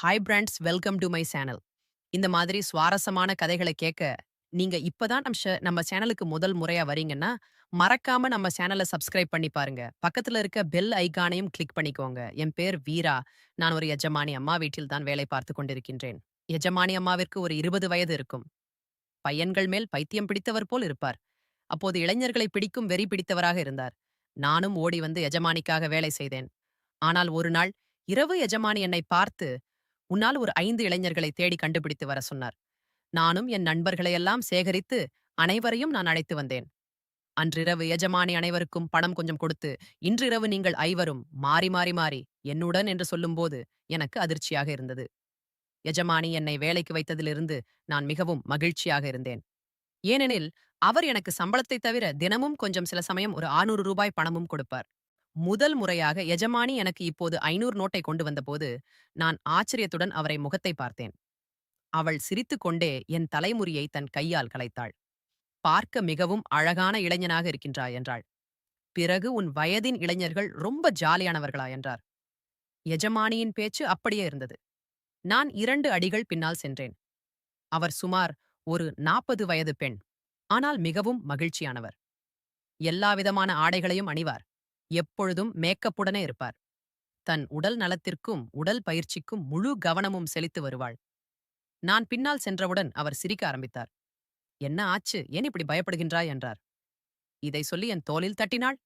Hi brands, welcome to my channel. இந்த மாதிரி சுவாரஸ்யமான கதைகளை கேட்க நீங்க இப்பதான் நம்ம சேனலுக்கு முதல் முறையா வரீங்கன்னா, மறக்காம நம்ம சேனலை சப்ஸ்கிரைப் பண்ணி பாருங்க. பக்கத்துல இருக்க பெல் ஐகானையும் கிளிக் பண்ணிக்கோங்க. என் பேர் வீரா. நான் ஒரு எஜமானி அம்மா வீட்டில் தான் வேலை பார்த்து கொண்டிருக்கின்றேன். எஜமானி அம்மாவிற்கு ஒரு 20 வயது இருக்கும். பையன்கள் மேல் பைத்தியம் பிடித்தவர் போல் இருப்பார். அப்போது இளைஞர்களை பிடிக்கும் வெறி பிடித்தவராக இருந்தார். நானும் ஓடி வந்து எஜமானிக்காக வேலை செய்தேன். ஆனால் ஒரு நாள் இரவு எஜமானி என்னை பார்த்து, உன்னால் ஒரு 5 இளைஞர்களை தேடி கண்டுபிடித்து வர சொன்னார். நானும் என் நண்பர்களையெல்லாம் சேகரித்து அனைவரையும் நான் அழைத்து வந்தேன். அன்றிரவு எஜமானி அனைவருக்கும் பணம் கொஞ்சம் கொடுத்து, இன்றிரவு நீங்கள் ஐவரும் மாறி மாறி மாறி என்னுடன் என்று சொல்லும்போது எனக்கு அதிர்ச்சியாக இருந்தது. எஜமானி என்னை வேலைக்கு வைத்ததிலிருந்து நான் மிகவும் மகிழ்ச்சியாக இருந்தேன். ஏனெனில் அவர் எனக்கு சம்பளத்தை தவிர தினமும் கொஞ்சம் சில சமயம் ஒரு 600 ரூபாய் பணமும் கொடுப்பார். முதல் முறையாக எஜமானி எனக்கு இப்போது 500 நோட்டை கொண்டு வந்தபோது நான் ஆச்சரியத்துடன் அவரை முகத்தை பார்த்தேன். அவள் சிரித்துக்கொண்டே என் தலைமுடியை தன் கையால் கலைத்தாள். பார்க்க மிகவும் அழகான இளைஞனாக இருக்கின்றாய் என்றாள். பிறகு உன் வயதின் இளைஞர்கள் ரொம்ப ஜாலியானவர்களா என்றார். எஜமானியின் பேச்சு அப்படியே இருந்தது. நான் 2 அடிகள் பின்னால் சென்றேன். அவர் சுமார் ஒரு 40 வயது பெண். ஆனால் மிகவும் மகிழ்ச்சியானவர். எல்லாவிதமான ஆடைகளையும் அணிவார். எப்பொழுதும் மேக்கப்புடனே இருப்பார். தன் உடல் நலத்திற்கும் உடல் பயிற்சிக்கும் முழு கவனமும் செலுத்தி வருவாள். நான் பின்னால் சென்றவுடன் அவர் சிரிக்க ஆரம்பித்தார். என்ன ஆச்சு, ஏன் இப்படி பயப்படுகின்றாய் என்றார். இதை சொல்லி என் தோளில் தட்டினாள்.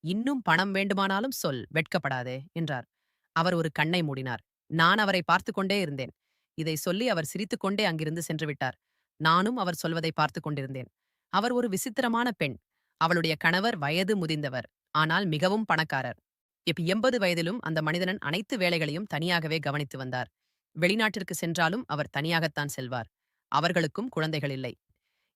இன்னும் பணம் வேண்டுமானாலும் சொல், வெட்கப்படாதே என்றார். அவர் ஒரு கண்ணை மூடினார். நான் அவரை பார்த்து கொண்டே இருந்தேன். இதை சொல்லி அவர் சிரித்துக்கொண்டே அங்கிருந்து சென்று விட்டார். நானும் அவர் சொல்வதை பார்த்து கொண்டிருந்தேன். அவர் ஒரு விசித்திரமான பெண். அவளுடைய கணவர் வயது முதிர்ந்தவர், ஆனால் மிகவும் பணக்காரர். 80 வயதிலும் அந்த மனிதன் அனைத்து வேலைகளையும் தனியாகவே கவனித்து வந்தார். வெளிநாட்டிற்கு சென்றாலும் அவர் தனியாகத்தான் செல்வார். அவர்களுக்கும் குழந்தைகள் இல்லை.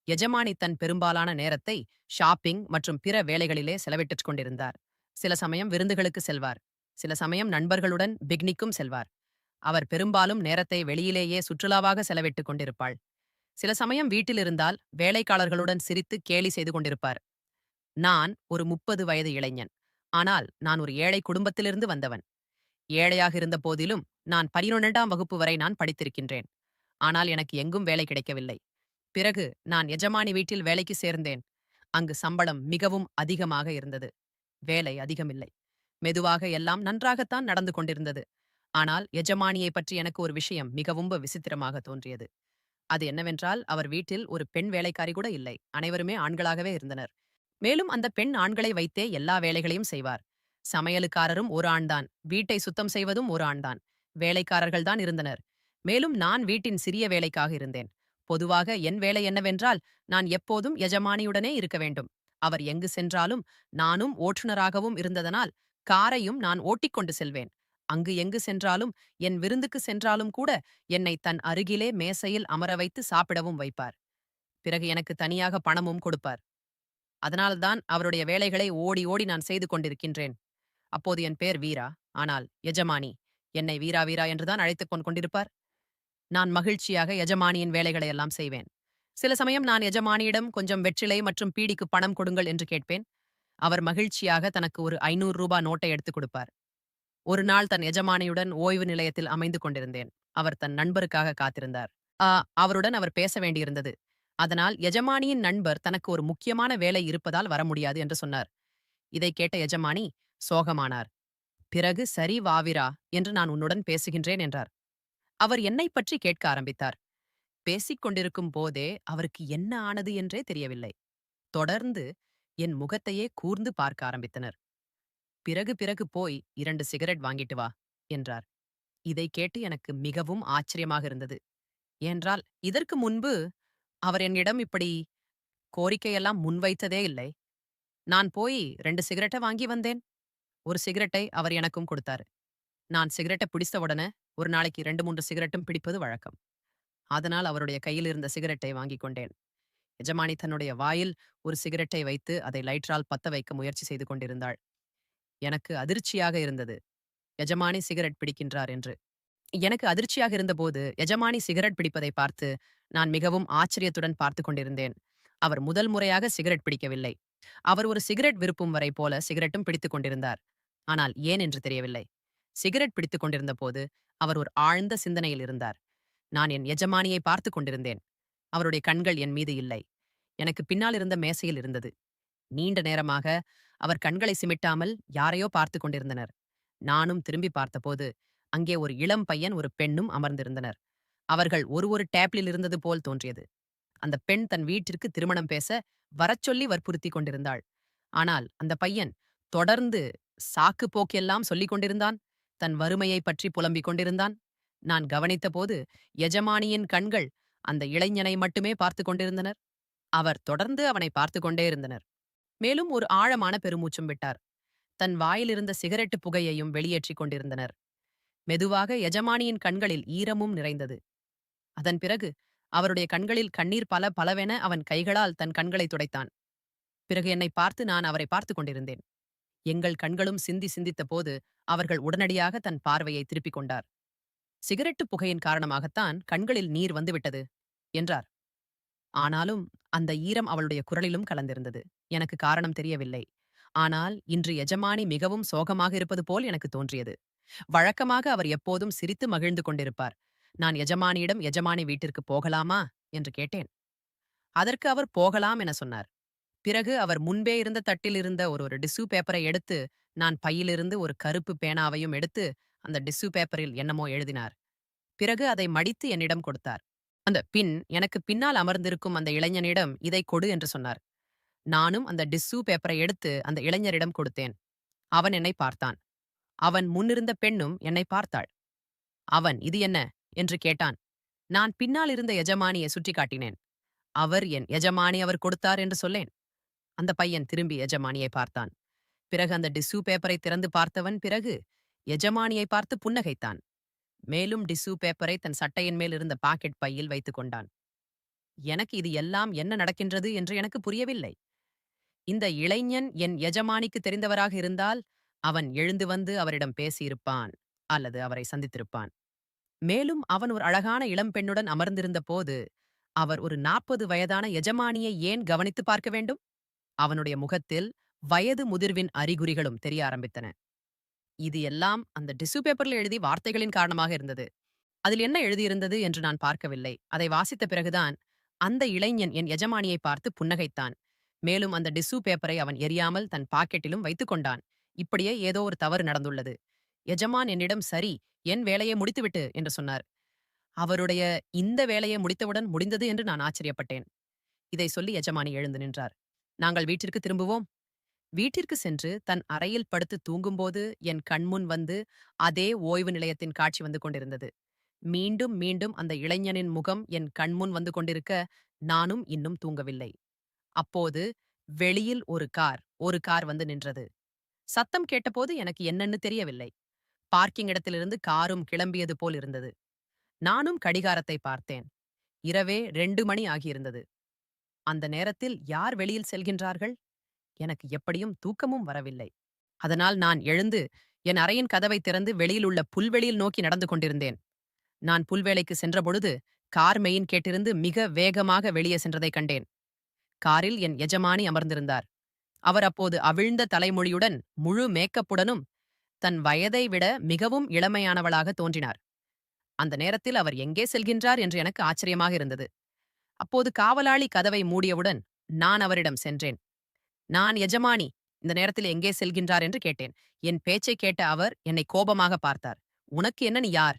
எஜமானி தன் பெரும்பாலான நேரத்தை ஷாப்பிங் மற்றும் பிற வேலைகளிலே செலவிட்டுக் கொண்டிருந்தார். சில சமயம் விருந்துகளுக்கு செல்வார். சில சமயம் நண்பர்களுடன் பிக்னிக்கும் செல்வார். அவர் பெரும்பாலும் நேரத்தை வெளியிலேயே சுற்றுலாவாக செலவிட்டுக் கொண்டிருப்பாள். சில சமயம் வீட்டில் இருந்தால் வேலைக்காரர்களுடன் சிரித்து கேலி செய்து கொண்டிருப்பார். நான் ஒரு 30 வயது இளைஞன். ஆனால் நான் ஒரு ஏழை குடும்பத்திலிருந்து வந்தவன். ஏழையாக இருந்த போதிலும் நான் 11ஆம் வகுப்பு வரை நான் படித்திருக்கின்றேன். ஆனால் எனக்கு எங்கும் வேலை கிடைக்கவில்லை. பிறகு நான் எஜமானி வீட்டில் வேலைக்கு சேர்ந்தேன். அங்கு சம்பளம் மிகவும் அதிகமாக இருந்தது. வேலை அதிகமில்லை. மெதுவாக எல்லாம் நன்றாகத்தான் நடந்து கொண்டிருந்தது. ஆனால் எஜமானியை பற்றி எனக்கு ஒரு விஷயம் மிகவும் விசித்திரமாக தோன்றியது. அது என்னவென்றால், அவர் வீட்டில் ஒரு பெண் வேலைக்காரி கூட இல்லை. அனைவருமே ஆண்களாகவே இருந்தனர். மேலும் அந்த பெண் ஆண்களை வைத்தே எல்லா வேலைகளையும் செய்வார். சமையலுக்காரரும் ஒரு ஆண்தான். வீட்டை சுத்தம் செய்வதும் ஒரு ஆண்தான். வேலைக்காரர்கள் தான் இருந்தனர். மேலும் நான் வீட்டின் சிறிய வேலைக்காக இருந்தேன். பொதுவாக என் வேலை என்னவென்றால், நான் எப்போதும் எஜமானியுடனே இருக்க வேண்டும். அவர் எங்கு சென்றாலும் நானும் ஓட்டுநராகவும் இருந்ததனால் காரையும் நான் ஓட்டிக்கொண்டு செல்வேன். அங்கு எங்கு சென்றாலும், என் விருந்துக்கு சென்றாலும் கூட என்னை தன் அருகிலே மேசையில் அமர வைத்து சாப்பிடவும் வைப்பார். பிறகு எனக்கு தனியாக பணமும் கொடுப்பார். அதனால்தான் அவருடைய வேலைகளை ஓடி ஓடி நான் செய்து கொண்டிருக்கின்றேன். அப்போது என் பேர் வீரா. ஆனால் எஜமானி என்னை வீரா வீரா என்றுதான் அழைத்துக் கொண்டிருப்பார். நான் மகிழ்ச்சியாக எஜமானியின் வேலைகளை எல்லாம் செய்வேன். சில சமயம் நான் எஜமானியிடம் கொஞ்சம் வெற்றிலை மற்றும் பீடிக்கு பணம் கொடுங்கள் என்று கேட்பேன். அவர் மகிழ்ச்சியாக தனக்கு ஒரு 500 ரூபாய் நோட்டை எடுத்துக் கொடுப்பார். ஒரு நாள் தன் எஜமானியுடன் ஓய்வு நிலையத்தில் அமைந்து கொண்டிருந்தேன். அவர் தன் நண்பருக்காக காத்திருந்தார். அவருடன் அவர் பேச வேண்டியிருந்தது. அதனால் எஜமானியின் நண்பர் தனக்கு ஒரு முக்கியமான வேலை இருப்பதால் வர முடியாது என்று சொன்னார். இதை கேட்ட எஜமானி சோகமானார். பிறகு சரி வாவிரா என்று நான் உன்னுடன் பேசுகின்றேன் என்றார். அவர் என்னை பற்றி கேட்க ஆரம்பித்தார். பேசிக் கொண்டிருக்கும் போதே அவருக்கு என்ன ஆனது என்றே தெரியவில்லை. தொடர்ந்து என் முகத்தையே கூர்ந்து பார்க்க ஆரம்பித்தனர். பிறகு பிறகு போய் 2 சிகரெட் வாங்கிட்டு வா என்றார். இதை கேட்டு எனக்கு மிகவும் ஆச்சரியமாக இருந்தது. ஏனென்றால் இதற்கு முன்பு அவர் என்னிடம் இப்படி கோரிக்கையெல்லாம் முன்வைத்ததே இல்லை. நான் போய் 2 சிகரெட்டை வாங்கி வந்தேன். ஒரு சிகரெட்டை அவர் எனக்கும் கொடுத்தாரு. நான் சிகரெட்டை பிடித்தவுடனே ஒரு நாளைக்கு 2, 3 சிகரெட்டும் பிடிப்பது வழக்கம். அதனால் அவருடைய கையில் இருந்த சிகரெட்டை வாங்கிக் கொண்டேன். எஜமானி தன்னுடைய வாயில் ஒரு சிகரெட்டை வைத்து அதை லைட்டரால் பத்த வைக்க முயற்சி செய்து கொண்டிருந்தாள். எனக்கு அதிர்ச்சியாக இருந்தது. எஜமானி சிகரெட் பிடிக்கின்றார் என்று. எனக்கு அதிர்ச்சியாக இருந்தபோது எஜமானி சிகரெட் பிடிப்பதை பார்த்து நான் மிகவும் ஆச்சரியத்துடன் பார்த்து கொண்டிருந்தேன். அவர் முதல் முறையாக சிகரெட் பிடிக்கவில்லை. அவர் ஒரு சிகரெட் விருப்பும் வரை போல சிகரெட்டும் பிடித்துக் கொண்டிருந்தார். ஆனால் ஏன் என்று தெரியவில்லை. சிகரெட் பிடித்துக் கொண்டிருந்த போது அவர் ஒரு ஆழ்ந்த சிந்தனையில் இருந்தார். நான் என் எஜமானியை பார்த்துக் கொண்டிருந்தேன். அவருடைய கண்கள் என் மீது இல்லை. எனக்கு பின்னால் இருந்த மேசையில் இருந்தது. நீண்ட நேரமாக அவர் கண்களை சிமிட்டாமல் யாரையோ பார்த்துக் கொண்டிருந்தனர். நானும் திரும்பி பார்த்தபோது அங்கே ஒரு இளம் பையன் ஒரு பெண்ணும் அமர்ந்திருந்தனர். அவர்கள் ஒரு டேப்லில் இருந்தது போல் தோன்றியது. அந்த பெண் தன் வீட்டிற்கு திருமணம் பேச வரச்சொல்லி வற்புறுத்திக் கொண்டிருந்தாள். ஆனால் அந்த பையன் தொடர்ந்து சாக்கு போக்கெல்லாம் சொல்லிக் கொண்டிருந்தான். தன் வறுமையைப் பற்றி புலம்பிக் கொண்டிருந்தான். நான் கவனித்தபோது எஜமானியின் கண்கள் அந்த இளைஞனை மட்டுமே பார்த்துக் கொண்டிருந்தனர். அவர் தொடர்ந்து அவனை பார்த்துக் கொண்டே இருந்தனர். மேலும் ஒரு ஆழமான பெருமூச்சும் விட்டார். தன் வாயிலிருந்த சிகரெட்டு புகையையும் வெளியேற்றிக் கொண்டிருந்தனர். மெதுவாக எஜமானியின் கண்களில் ஈரமும் நிறைந்தது. அதன் பிறகு அவருடைய கண்களில் கண்ணீர் பல பலவென அவன் கைகளால் தன் கண்களை துடைத்தான். பிறகு என்னை பார்த்து நான் அவரை பார்த்துக் கொண்டிருந்தேன். எங்கள் கண்களும் சிந்தி சிந்தித்த போது அவர்கள் உடனடியாக தன் பார்வையை திருப்பிக் கொண்டார். சிகரெட்டு புகையின் காரணமாகத்தான் கண்களில் நீர் வந்துவிட்டது என்றார். ஆனாலும் அந்த ஈரம் அவளுடைய குரலிலும் கலந்திருந்தது. எனக்கு காரணம் தெரியவில்லை. ஆனால் இன்று எஜமானி மிகவும் சோகமாக இருப்பது போல் எனக்கு தோன்றியது. வழக்கமாக அவர் எப்போதும் சிரித்து மகிழ்ந்து கொண்டிருப்பார். நான் எஜமானியிடம் எஜமானி வீட்டிற்கு போகலாமா என்று கேட்டேன். அதற்கு அவர் போகலாம் என சொன்னார். பிறகு அவர் முன்பே இருந்த தட்டில் இருந்த ஒரு டிஷ்யூ பேப்பரை எடுத்து நான் பையிலிருந்து ஒரு கருப்பு பேனாவையும் எடுத்து அந்த டிஷ்யூ பேப்பரில் என்னமோ எழுதினார். பிறகு அதை மடித்து என்னிடம் கொடுத்தார். அந்த பின் எனக்கு பின்னால் அமர்ந்திருக்கும் அந்த இளைஞனிடம் இதை கொடு என்று சொன்னார். நானும் அந்த டிஷ்யூ பேப்பரை எடுத்து அந்த இளைஞரிடம் கொடுத்தேன். அவன் என்னை பார்த்தான். அவன் முன்னிருந்த பெண்ணும் என்னை பார்த்தாள். அவன் இது என்ன என்று கேட்டான். நான் பின்னால் இருந்த எஜமானியை சுட்டி காட்டினேன். அவர் என் எஜமானி அவர் கொடுத்தார் என்று சொல்லேன். அந்த பையன் திரும்பி எஜமானியை பார்த்தான். பிறகு அந்த டிஷ்யூ பேப்பரை திறந்து பார்த்தவன் பிறகு எஜமானியை பார்த்து புன்னகைத்தான். மேலும் டிஷ்யூ பேப்பரை தன் சட்டையின் மேல் இருந்த பாக்கெட் பையில் வைத்துக் கொண்டான். எனக்கு இது எல்லாம் என்ன நடக்கின்றது என்று எனக்கு புரியவில்லை. இந்த இளைஞன் என் எஜமானிக்கு தெரிந்தவராக இருந்தால் அவன் எழுந்து வந்து அவரிடம் பேசியிருப்பான் அல்லது அவரை சந்தித்திருப்பான். மேலும் அவன் ஒரு அழகான இளம் பெண்ணுடன் அமர்ந்திருந்த போது அவர் ஒரு 40 வயதான எஜமானியை ஏன் கவனித்து பார்க்க வேண்டும்? அவனுடைய முகத்தில் வயது முதிர்வின் அறிகுறிகளும் தெரிய ஆரம்பித்தன. இது எல்லாம் அந்த டிஷ்யூ பேப்பரில் எழுதி வார்த்தைகளின் காரணமாக இருந்தது. அதில் என்ன எழுதியிருந்தது என்று நான் பார்க்கவில்லை. அதை வாசித்த பிறகுதான் அந்த இளைஞன் என் எஜமானியை பார்த்து புன்னகைத்தான். மேலும் அந்த டிஷ்யூ பேப்பரை அவன் எரியாமல் தன் பாக்கெட்டிலும் வைத்துக் கொண்டான். இப்படியே ஏதோ ஒரு தவறு நடந்துள்ளது. எஜமான் என்னிடம் சரி, என் வேலையை முடித்துவிட்டு என்று சொன்னார். அவருடைய இந்த வேலையை முடித்தவுடன் முடிந்தது என்று நான் ஆச்சரியப்பட்டேன். இதை சொல்லி எஜமானி எழுந்து நின்றார். நாங்கள் வீட்டிற்கு திரும்புவோம். வீட்டிற்கு சென்று தன் அறையில் படுத்து தூங்கும்போது என் கண்முன் வந்து அதே ஓய்வு நிலையத்தின் காட்சி வந்து கொண்டிருந்தது. மீண்டும் மீண்டும் அந்த இளைஞனின் முகம் என் கண்முன் வந்து கொண்டிருக்க நானும் இன்னும் தூங்கவில்லை. அப்போது வெளியில் ஒரு கார் வந்து நின்றது. சத்தம் கேட்டபோது எனக்கு என்னன்னு தெரியவில்லை. பார்க்கிங் இடத்திலிருந்து காரும் கிளம்பியது போல் இருந்தது. நானும் கடிகாரத்தை பார்த்தேன். இரவே 2 மணி ஆகியிருந்தது. அந்த நேரத்தில் யார் வெளியில் செல்கின்றார்கள்? எனக்கு எப்படியும் தூக்கமும் வரவில்லை. அதனால் நான் எழுந்து என் அறையின் கதவை திறந்து வெளியில் உள்ள புல்வெளியில் நோக்கி நடந்து கொண்டிருந்தேன். நான் புல்வேளைக்கு சென்றபொழுது கார் மெயின் கேட்டிருந்து மிக வேகமாக வெளியே சென்றதைக் கண்டேன். காரில் என் எஜமானி அமர்ந்திருந்தார். அவர் அப்போது அவிழ்ந்த தலைமொழியுடன் முழு மேக்கப்புடனும் தன் வயதை விட மிகவும் இளமையானவளாக தோன்றினார். அந்த நேரத்தில் அவர் எங்கே செல்கின்றார் என்று எனக்கு ஆச்சரியமாக இருந்தது. அப்போது காவலாளி கதவை மூடியவுடன் நான் அவரிடம் சென்றேன். நான் எஜமானி இந்த நேரத்தில் எங்கே செல்கின்றார் என்று கேட்டேன். என் பேச்சைக் கேட்ட அவர் என்னை கோபமாக பார்த்தார். உனக்கு என்ன, நீ யார்?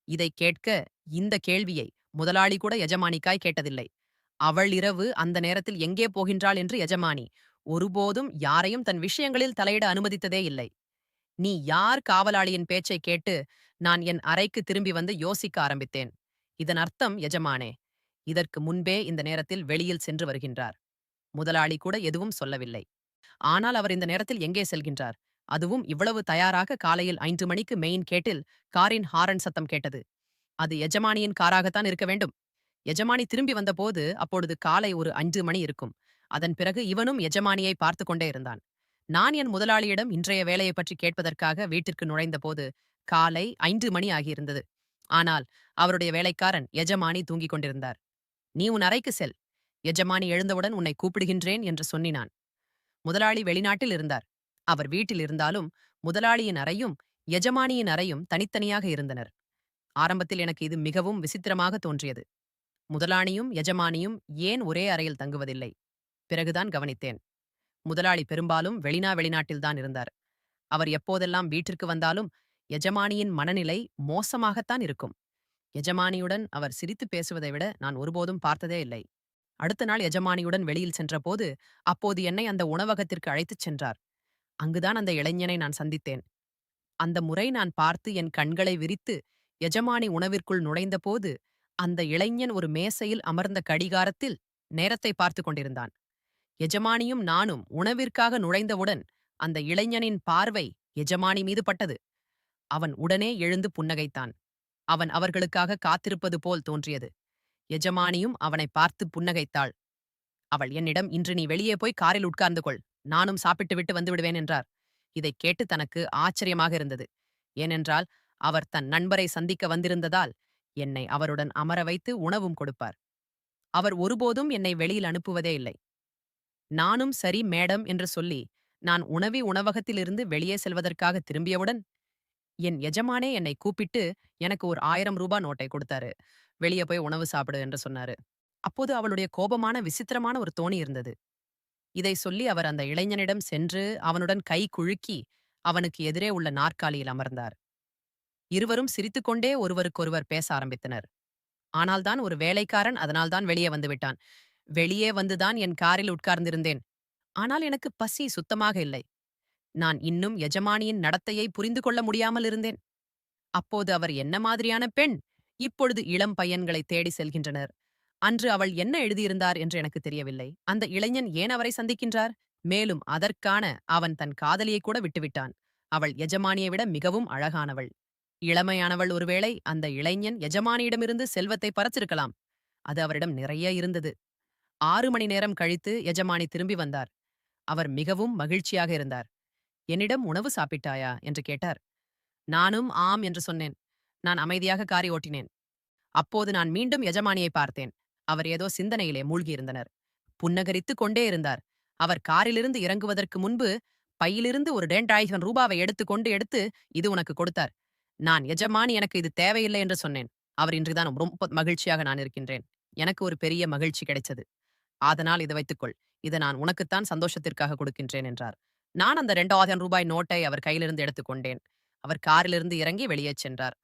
இதை கேட்க இந்த கேள்வியை முதலாளி கூட எஜமானிக்காய் கேட்டதில்லை. அவள் இரவு அந்த நேரத்தில் எங்கே போகின்றாள் என்று எஜமானி ஒருபோதும் யாரையும் தன் விஷயங்களில் தலையிட அனுமதித்ததே இல்லை. நீ யார்? காவலாளியின் பேச்சை கேட்டு நான் என் அறைக்கு திரும்பி வந்து யோசிக்க ஆரம்பித்தேன். இதன் அர்த்தம் எஜமானே, இதற்கு முன்பே இந்த நேரத்தில் வெளியில் சென்று வருகின்றார். முதலாளி கூட எதுவும் சொல்லவில்லை. ஆனால் அவர் இந்த நேரத்தில் எங்கே செல்கின்றார்? அதுவும் இவ்வளவு தயாராக காலையில் 5 மணிக்கு மெயின் கேட்டில் காரின் ஹாரன் சத்தம் கேட்டது. அது எஜமானியின் காராகத்தான் இருக்க வேண்டும். எஜமானி திரும்பி வந்தபோது அப்பொழுது காலை ஒரு 5 மணி இருக்கும். அதன் பிறகு இவனும் எஜமானியை பார்த்து கொண்டே இருந்தான். நான் என் முதலாளியிடம் இன்றைய வேலையை பற்றி கேட்பதற்காக வீட்டிற்கு நுழைந்தபோது காலை 5 மணி ஆகியிருந்தது. ஆனால் அவருடைய வேலைக்காரன் எஜமானி தூங்கிக் கொண்டிருந்தார். நீ உன் அறைக்கு செல். எஜமானி எழுந்தவுடன் உன்னை கூப்பிடுகின்றேன் என்று சொன்னினான். முதலாளி வெளிநாட்டில் இருந்தார். அவர் வீட்டில் இருந்தாலும் முதலாளியின் அறையும் எஜமானியின் அறையும் தனித்தனியாக இருந்தனர். ஆரம்பத்தில் எனக்கு இது மிகவும் விசித்திரமாக தோன்றியது. முதலாளியும் எஜமானியும் ஏன் ஒரே அறையில் தங்குவதில்லை? பிறகுதான் கவனித்தேன். முதலாளி பெரும்பாலும் வெளிநாட்டில்தான் இருந்தார். அவர் எப்போதெல்லாம் வீட்டிற்கு வந்தாலும் எஜமானியின் மனநிலை மோசமாகத்தான் இருக்கும். எஜமானியுடன் அவர் சிரித்து பேசுவதை விட நான் ஒருபோதும் பார்த்ததே இல்லை. அடுத்த நாள் எஜமானியுடன் வெளியில் சென்றபோது, அப்போது என்னை அந்த உணவகத்திற்கு அழைத்துச் சென்றார். அங்குதான் அந்த இளைஞனை நான் சந்தித்தேன். அந்த முறை நான் பார்த்து என் கண்களை விரித்து எஜமானி உணவிற்குள் நுழைந்தபோது, அந்த இளைஞன் ஒரு மேசையில் அமர்ந்த கடிகாரத்தில் நேரத்தை பார்த்துக் கொண்டிருந்தான். எஜமானியும் நானும் உணவிற்காக நுழைந்தவுடன் அந்த இளைஞனின் பார்வை எஜமானி மீது பட்டது. அவன் உடனே எழுந்து புன்னகைத்தான். அவன் அவர்களுக்காக காத்திருப்பது போல் தோன்றியது. எஜமானியும் அவனை பார்த்து புன்னகைத்தாள். அவள் என்னிடம், இன்று நீ வெளியே போய் காரில் உட்கார்ந்து கொள், நானும் சாப்பிட்டு விட்டு வந்து விடுவேன் என்றார். இதைக் கேட்டு தனக்கு ஆச்சரியமாக இருந்தது. ஏனென்றால் அவர் தன் நண்பரை சந்திக்க வந்திருந்ததால் என்னை அவருடன் அமர வைத்து உணவும் கொடுப்பார். அவர் ஒருபோதும் என்னை வெளியில் அனுப்புவதே இல்லை. நானும் சரி மேடம் என்று சொல்லி நான் உணவகத்திலிருந்து வெளியே செல்வதற்காக திரும்பியவுடன் என் எஜமானே என்னை கூப்பிட்டு எனக்கு ஒரு 1000 ரூபாய் நோட்டை கொடுத்தாரு. வெளியே போய் உணவு சாப்பிடு என்று சொன்னாரு. அப்போது அவளுடைய கோபமான விசித்திரமான ஒரு தோணி இருந்தது. இதை சொல்லி அவர் அந்த இளைஞனிடம் சென்று அவனுடன் கை குலுக்கி அவனுக்கு எதிரே உள்ள நாற்காலியில் அமர்ந்தார். இருவரும் சிரித்துக்கொண்டே ஒருவருக்கொருவர் பேச ஆரம்பித்தனர். ஆனால்தான் ஒரு வேலைக்காரன் அதனால்தான் வெளியே வந்து விட்டான். வெளியே வந்துதான் என் காரில் உட்கார்ந்திருந்தேன். ஆனால் எனக்கு பசி சுத்தமாக இல்லை. நான் இன்னும் எஜமானியின் நடத்தையை புரிந்து கொள்ள முடியாமல் இருந்தேன். அப்போது அவர் என்ன மாதிரியான பெண்? இப்பொழுது இளம் பையன்களை தேடி செல்கின்றனர். அன்று அவள் என்ன எழுதியிருந்தார் என்று எனக்கு தெரியவில்லை. அந்த இளைஞன் ஏன் அவரை சந்திக்கின்றார்? மேலும் அதற்கான அவன் தன் காதலியை கூட விட்டுவிட்டான். அவள் எஜமானியை விட மிகவும் அழகானவள். இளமையானவள். ஒருவேளை அந்த இளைஞன் எஜமானியிடமிருந்து செல்வத்தை பறச்சிருக்கலாம். அது அவரிடம் நிறைய இருந்தது. 6 மணி நேரம் கழித்து எஜமானி திரும்பி வந்தார். அவர் மிகவும் மகிழ்ச்சியாக இருந்தார். என்னிடம் உணவு சாப்பிட்டாயா என்று கேட்டார். நானும் ஆம் என்று சொன்னேன். நான் அமைதியாக காரை ஓட்டினேன். அப்போது நான் மீண்டும் எஜமானியை பார்த்தேன். அவர் ஏதோ சிந்தனையிலே மூழ்கியிருந்தனர். புன்னகரித்துக் கொண்டே இருந்தார். அவர் காரிலிருந்து இறங்குவதற்கு முன்பு பையிலிருந்து ஒரு 2000 ரூபாவை எடுத்து இது உனக்கு கொடுத்தார். நான் எஜமானி எனக்கு இது தேவையில்லை என்று சொன்னேன். அவர் இன்றுதான் ரொம்ப மகிழ்ச்சியாக நான் இருக்கின்றேன். எனக்கு ஒரு பெரிய மகிழ்ச்சி கிடைச்சது. அதனால் இதை வைத்துக்கொள். இதை நான் உனக்குத்தான் சந்தோஷத்திற்காக கொடுக்கின்றேன் என்றார். நான் அந்த 2000 ரூபாய் நோட்டை அவர் கையிலிருந்து எடுத்துக்கொண்டேன். அவர் காரிலிருந்து இறங்கி வெளியே சென்றார்.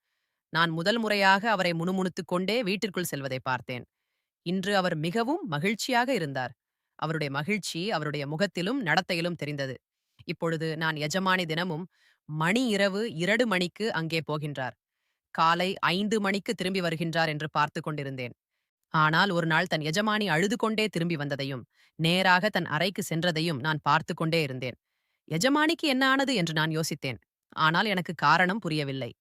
நான் முதல் முறையாக அவரை முணுமுணுத்துக் கொண்டே வீட்டிற்குள் செல்வதை பார்த்தேன். இன்று அவர் மிகவும் மகிழ்ச்சியாக இருந்தார். அவருடைய மகிழ்ச்சி அவருடைய முகத்திலும் நடத்தையிலும் தெரிந்தது. இப்பொழுது நான் எஜமானி தினமும் மணி இரவு 2 மணிக்கு அங்கே போகின்றார். காலை 5 மணிக்கு திரும்பி வருகின்றார் என்று பார்த்து கொண்டிருந்தேன். ஆனால் ஒரு நாள் தன் எஜமானி அழுது கொண்டே திரும்பி வந்ததையும் நேராக தன் அறைக்கு சென்றதையும் நான் பார்த்து கொண்டே இருந்தேன். எஜமானிக்கு என்ன ஆனது என்று நான் யோசித்தேன். ஆனால் எனக்கு காரணம் புரியவில்லை.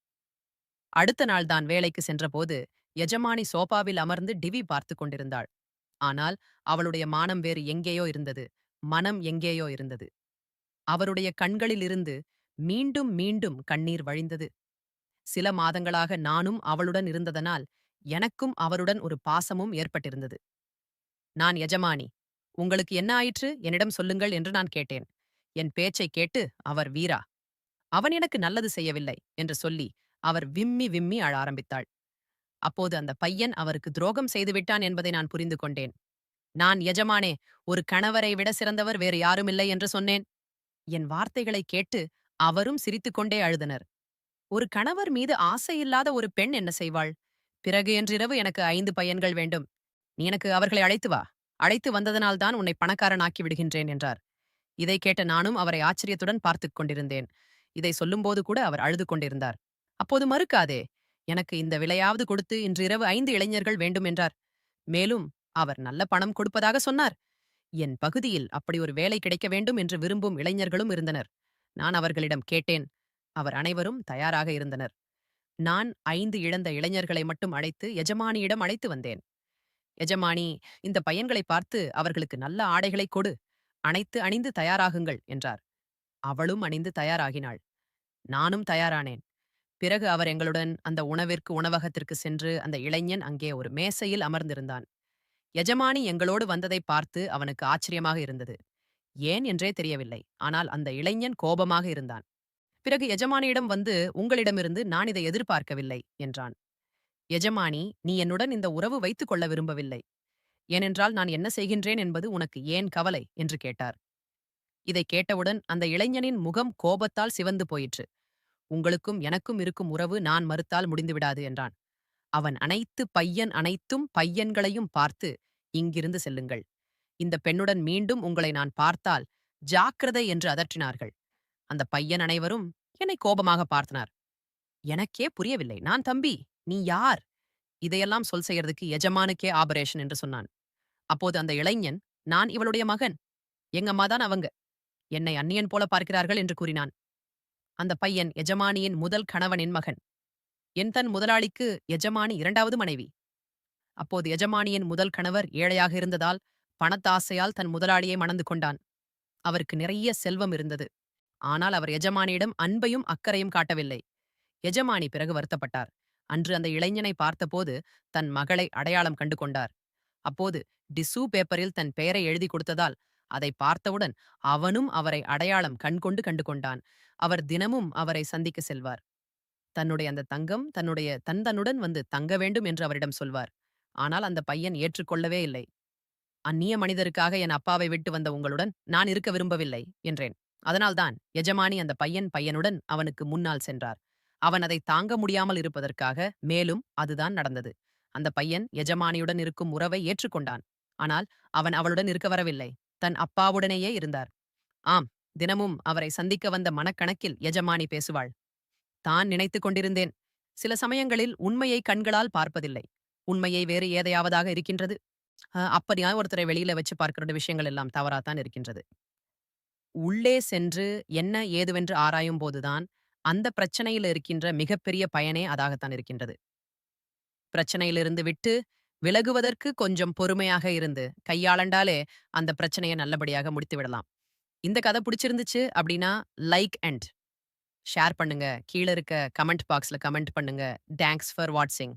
அடுத்த நாள் தான் வேலைக்கு சென்றபோது எஜமானி சோபாவில் அமர்ந்து டிவி பார்த்து கொண்டிருந்தாள். ஆனால் அவளுடைய மானம் வேறு எங்கேயோ இருந்தது. மனம் எங்கேயோ இருந்தது. அவருடைய கண்களிலிருந்து மீண்டும் மீண்டும் கண்ணீர் வழிந்தது. சில மாதங்களாக நானும் அவளுடன் இருந்ததனால் எனக்கும் அவருடன் ஒரு பாசமும் ஏற்பட்டிருந்தது. நான் எஜமானி, உங்களுக்கு என்ன ஆயிற்று என்னிடம் சொல்லுங்கள் என்று நான் கேட்டேன். என் பேச்சைக் கேட்டு அவர், வீரா, அவன் எனக்கு நல்லது செய்யவில்லை என்று சொல்லி அவர் விம்மி விம்மி அழ ஆரம்பித்தாள். அப்போது அந்த பையன் அவருக்கு துரோகம் செய்துவிட்டான் என்பதை நான் புரிந்து கொண்டேன். நான், எஜமானே, ஒரு கணவரை விட சிறந்தவர் வேறு யாருமில்லை என்று சொன்னேன். என் வார்த்தைகளை கேட்டு அவரும் சிரித்துக்கொண்டே அழுதனர். ஒரு கணவர் மீது ஆசையில்லாத ஒரு பெண் என்ன செய்வாள்? பிறகு என்றிரவு எனக்கு 5 பையன்கள் வேண்டும். நீ எனக்கு அவர்களை அழைத்து வா. அழைத்து வந்ததனால்தான் உன்னை பணக்காரனாக்கி விடுகின்றேன் என்றார். இதை கேட்ட நானும் அவரை ஆச்சரியத்துடன் பார்த்துக் கொண்டிருந்தேன். இதை சொல்லும்போது கூட அவர் அழுது கொண்டிருந்தார். அப்போது, மறுக்காதே, எனக்கு இந்த விலையாவது கொடுத்து இன்று இரவு 5 இளைஞர்கள் வேண்டும் என்றார். மேலும் அவர் நல்ல பணம் கொடுப்பதாக சொன்னார். என் பகுதியில் அப்படி ஒரு வேலை கிடைக்க வேண்டும் என்று விரும்பும் இளைஞர்களும் இருந்தனர். நான் அவர்களிடம் கேட்டேன். அவர் அனைவரும் தயாராக இருந்தனர். நான் 5 இழந்த இளைஞர்களை மட்டும் அழைத்து எஜமானியிடம் அழைத்து வந்தேன். எஜமானி, இந்த பையன்களை பார்த்து அவர்களுக்கு நல்ல ஆடைகளை கொடு, அனைத்து அணிந்து தயாராகுங்கள் என்றார். அவளும் அணிந்து தயாராகினாள். நானும் தயாரானேன். பிறகு அவர் எங்களுடன் அந்த உணவகத்திற்கு சென்று அந்த இளைஞன் அங்கே ஒரு மேசையில் அமர்ந்திருந்தான். எஜமானி எங்களோடு வந்ததை பார்த்து அவனுக்கு ஆச்சரியமாக இருந்தது. ஏன் என்றே தெரியவில்லை. ஆனால் அந்த இளைஞன் கோபமாக இருந்தான். பிறகு எஜமானியிடம் வந்து, உங்களிடமிருந்து நான் இதை எதிர்பார்க்கவில்லை என்றான். எஜமானி, நீ என்னுடன் இந்த உறவு வைத்துக் கொள்ள விரும்பவில்லை. ஏனென்றால் நான் என்ன செய்கின்றேன் என்பது உனக்கு ஏன் கவலை என்று கேட்டார். இதைக் கேட்டவுடன் அந்த இளைஞனின் முகம் கோபத்தால் சிவந்து போயிற்று. உங்களுக்கும் எனக்கும் இருக்கும் உறவு நான் மறுத்தால் முடிந்துவிடாது என்றான். அவன் அனைத்து பையன் அனைத்தும் பையன்களையும் பார்த்து, இங்கிருந்து செல்லுங்கள். இந்த பெண்ணுடன் மீண்டும் உங்களை நான் பார்த்தால் ஜாக்கிரதை என்று அதற்றினார்கள். அந்த பையன் அனைவரும் என்னை கோபமாக பார்த்தனர். எனக்கே புரியவில்லை. நான் தம்பி, நீ யார்? இதையெல்லாம் சொல் செய்யறதுக்கு எஜமானுக்கே ஆபரேஷன் என்று சொன்னான். அப்போது அந்த இளைஞன், நான் இவளுடைய மகன். எங்க அம்மா தான் அவங்க. என்னை அந்நியன் போல பார்க்கிறார்கள் என்று கூறினான். அந்த பையன் எஜமானியின் முதல் கணவனின் மகன். தன் முதலாளிக்கு எஜமானி இரண்டாவது மனைவி. அப்போது எஜமானியின் முதல் கணவர் ஏழையாக இருந்ததால் பணத்தாசையால் தன் முதலாளியை மணந்து கொண்டான். அவருக்கு நிறைய செல்வம் இருந்தது. ஆனால் அவர் எஜமானியிடம் அன்பையும் அக்கறையும் காட்டவில்லை. எஜமானி பிறகு வருத்தப்பட்டார். அன்று அந்த இளைஞனை பார்த்தபோது தன் மகளை அடையாளம் கண்டு கொண்டார். அப்போது டிசு பேப்பரில் தன் பெயரை எழுதி கொடுத்ததால் அதை பார்த்தவுடன் அவனும் அவரை அடையாளம் கண்கொண்டு கண்டு கொண்டான். அவர் தினமும் அவரை சந்திக்க செல்வார். தன்னுடைய அந்த தங்கம் தன்னுடன் வந்து தங்க வேண்டும் என்று அவரிடம் சொல்வார். ஆனால் அந்த பையன் ஏற்றுக்கொள்ளவே இல்லை. அந்நிய மனிதருக்காக என் அப்பாவை விட்டு வந்த உங்களுடன் நான் இருக்க விரும்பவில்லை என்றேன். அதனால்தான் எஜமானி அந்த பையனுடன் அவனுக்கு முன்னால் சென்றார். அவன் அதை தாங்க முடியாமல் இருப்பதற்காக மேலும் அதுதான் நடந்தது. அந்த பையன் எஜமானியுடன் இருக்கும் உறவை ஏற்றுக்கொண்டான். ஆனால் அவன் அவளுடன் இருக்க வரவில்லை. தன் அப்பாவுடனேயே இருந்தார். ஆம், தினமும் அவரை சந்திக்க வந்த மனக்கணக்கில் எஜமானி பேசுவாள். தான் நினைத்துக் கொண்டிருந்தேன். சில சமயங்களில் உண்மையை கண்களால் பார்ப்பதில்லை. உண்மையை வேறு ஏதையாவதாக இருக்கின்றது. அப்படியா ஒருத்தரை வெளியில வச்சு பார்க்கிற விஷயங்கள் எல்லாம் தவறாத்தான் இருக்கின்றது. உள்ளே சென்று என்ன ஏதுவென்று ஆராயும் போதுதான் அந்த பிரச்சனையில் இருக்கின்ற மிகப்பெரிய பயனே அதாகத்தான் இருக்கின்றது. பிரச்சனையிலிருந்து விட்டு விலகுவதற்கு கொஞ்சம் பொறுமையாக இருந்து கையாளண்டாலே அந்த பிரச்சனையை நல்லபடியாக முடித்து விடலாம். இந்த கதை பிடிச்சிருந்துச்சு அப்படின்னா லைக் அண்ட் ஷேர் பண்ணுங்க. கீழ இருக்க கமெண்ட் பாக்ஸ்ல கமெண்ட் பண்ணுங்க. தேங்க்ஸ் ஃபார் வாட்சிங்.